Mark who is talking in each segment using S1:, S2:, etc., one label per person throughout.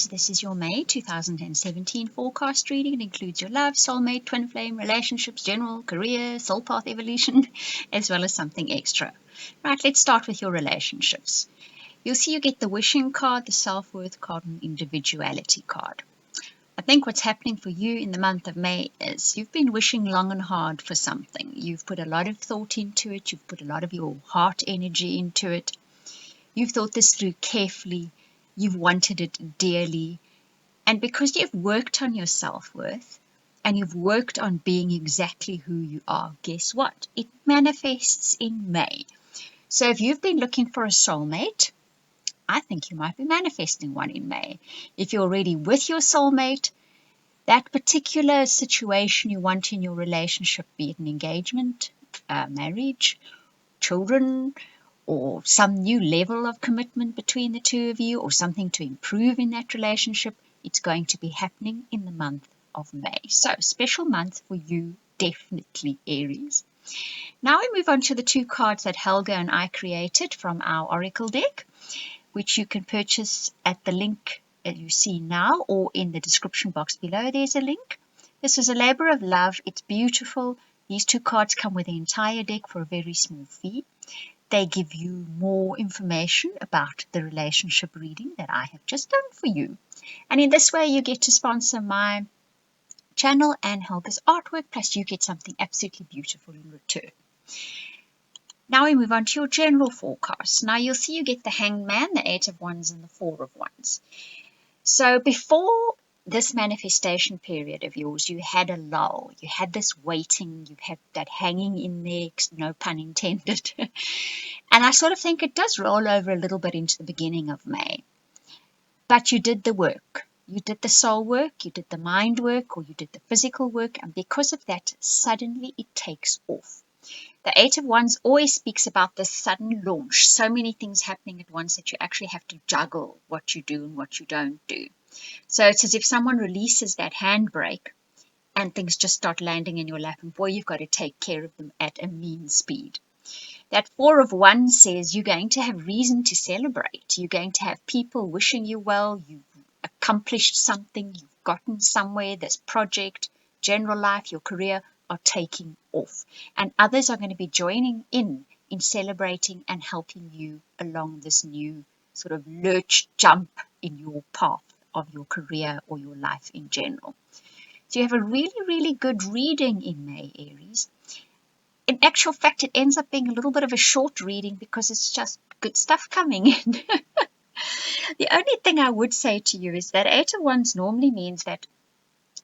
S1: Aries, this is your May 2017 forecast reading. It includes your love, soulmate, twin flame, relationships, general, career, soul path evolution, as well as something extra. Right, let's start with your relationships. You'll see you get the wishing card, the self-worth card, and individuality card. I think what's happening for you in the month of May is you've been wishing long and hard for something. You've put a lot of thought into it. You've put a lot of your heart energy into it. You've thought this through carefully. You've wanted it dearly. And because you've worked on your self-worth and you've worked on being exactly who you are, guess what? It manifests in May. So if you've been looking for a soulmate, I think you might be manifesting one in May. If you're already with your soulmate, that particular situation you want in your relationship, be it an engagement, marriage, children, or some new level of commitment between the two of you, or something to improve in that relationship, it's going to be happening in the month of May. So, special month for you, definitely, Aries. Now we move on to the two cards that Helga and I created from our Oracle deck, which you can purchase at the link that you see now, or in the description box below, there's a link. This is a labor of love. It's beautiful. These two cards come with the entire deck for a very small fee. They give you more information about the relationship reading that I have just done for you. And in this way, you get to sponsor my channel and Helga's artwork, plus you get something absolutely beautiful in return. Now we move on to your general forecast. Now you'll see you get the Hanged Man, the Eight of Wands, and the Four of Wands. So before this manifestation period of yours, you had a lull. You had this waiting. You had that hanging in there, no pun intended. And I sort of think it does roll over a little bit into the beginning of May. But you did the work. You did the soul work, you did the mind work, or you did the physical work. And because of that, suddenly it takes off. The Eight of Wands always speaks about this sudden launch. So many things happening at once that you actually have to juggle what you do and what you don't do. So it's as if someone releases that handbrake and things just start landing in your lap. And boy, you've got to take care of them at a mean speed. That Four of Wands says you're going to have reason to celebrate. You're going to have people wishing you well. You've accomplished something. You've gotten somewhere. This project, general life, your career are taking off. And others are going to be joining in celebrating and helping you along this new sort of lurch jump in your path of your career or your life in general. So you have a really, really good reading in May, Aries. In actual fact, it ends up being a little bit of a short reading because it's just good stuff coming in. The only thing I would say to you is that Eight of Wands normally means that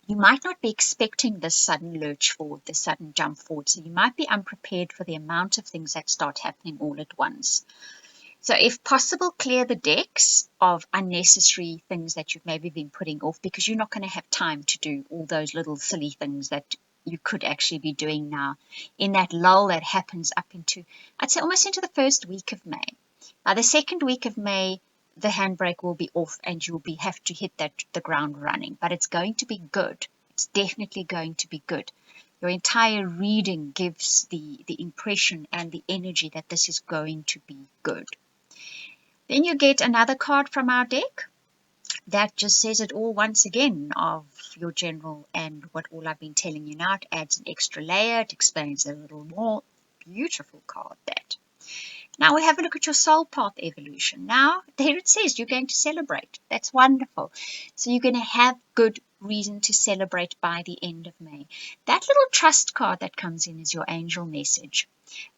S1: you might not be expecting this sudden lurch forward, this sudden jump forward. So you might be unprepared for the amount of things that start happening all at once. So if possible, clear the decks of unnecessary things that you've maybe been putting off, because you're not going to have time to do all those little silly things that you could actually be doing now in that lull that happens up into, I'd say, almost into the first week of May. By the second week of May, the handbrake will be off and you'll have to hit the ground running. But it's going to be good. It's definitely going to be good. Your entire reading gives the impression and the energy that this is going to be good. Then you get another card from our deck that just says it all once again of your general and what all I've been telling you now. It adds an extra layer. It explains a little more. Beautiful card, that. Now we have a look at your soul path evolution. Now, there it says you're going to celebrate. That's wonderful. So you're going to have good reason to celebrate by the end of May. That little trust card that comes in is your angel message.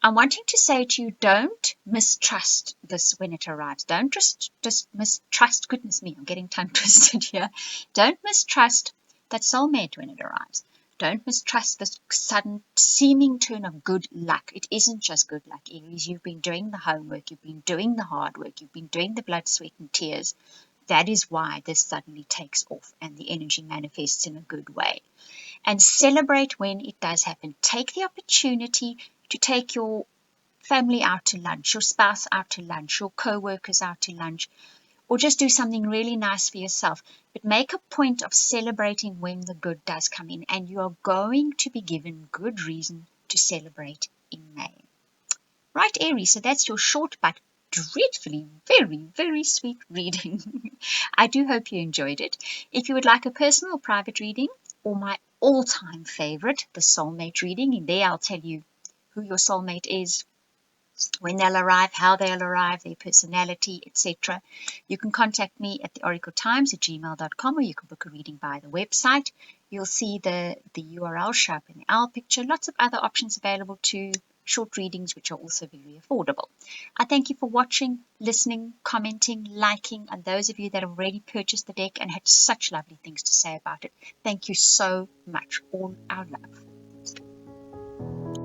S1: I'm wanting to say to you, don't mistrust this when it arrives. Don't just mistrust. Goodness me, I'm getting tongue twisted here. Don't mistrust that soulmate when it arrives. Don't mistrust this sudden seeming turn of good luck. It isn't just good luck, Aries. You've been doing the homework. You've been doing the hard work. You've been doing the blood, sweat, and tears. That is why this suddenly takes off and the energy manifests in a good way. And celebrate when it does happen. Take the opportunity to take your family out to lunch, your spouse out to lunch, your co-workers out to lunch, or just do something really nice for yourself. But make a point of celebrating when the good does come in, and you are going to be given good reason to celebrate in May. Right, Aries, so that's your short but dreadfully, very, very sweet reading. I do hope you enjoyed it. If you would like a personal or private reading, or my all-time favorite, the soulmate reading, in there I'll tell you who your soulmate is, when they'll arrive, how they'll arrive, their personality, etc. You can contact me at theoracletimes@gmail.com, or you can book a reading via the website. You'll see the URL show up in the owl picture. Lots of other options available too. Short readings, which are also very affordable. I thank you for watching, listening, commenting, liking, and those of you that have already purchased the deck and had such lovely things to say about it. Thank you so much. All our love.